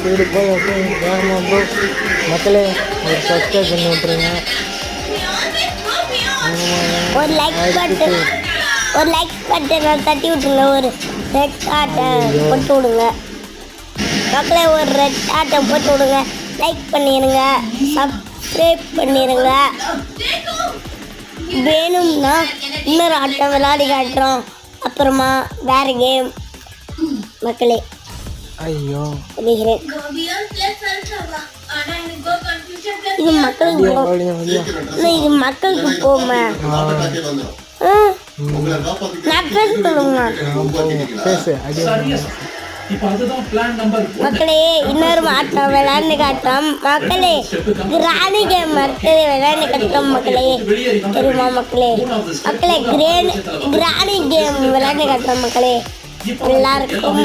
வீடு போய் வேகமாக ப்ரோ. மக்களே ஒரு சப்ஸ்கிரைப் பண்ணி விட்ருங்க. ஒரு லைக் பட்டனை தட்டி விட்ருங்க. ஒரு ரெட் ஆட்டை போட்டு விடுங்க மக்களே. ஒரு ரெட் ஆட்டை போட்டு விடுங்க. லைக் பண்ணிடுங்க, சப்ஸ்கிரைப் பண்ணிடுங்க. வேணும்னா இன்னொரு ஆட்டம் விளையாடி காட்டுறோம். அப்புறமா வேற கேம் மக்களே. ஐயோ சொல்லுகிறேன். இது மக்களுக்கு இது மக்களுக்கு போமா. நான் பேச சொல்லுங்க பேசு. மக்களே. இன்னொரு ஆட்டம் விளையாண்டு காட்டுறோம் மக்களே. கிராணி கேம் மக்களே விளையாண்டு காட்டுறோம் மக்களே. தெரியுமா மக்களே? மக்களே கிராணி கேம் விளையாண்டு காட்டுறோம் மக்களே. எல்லாருக்கும்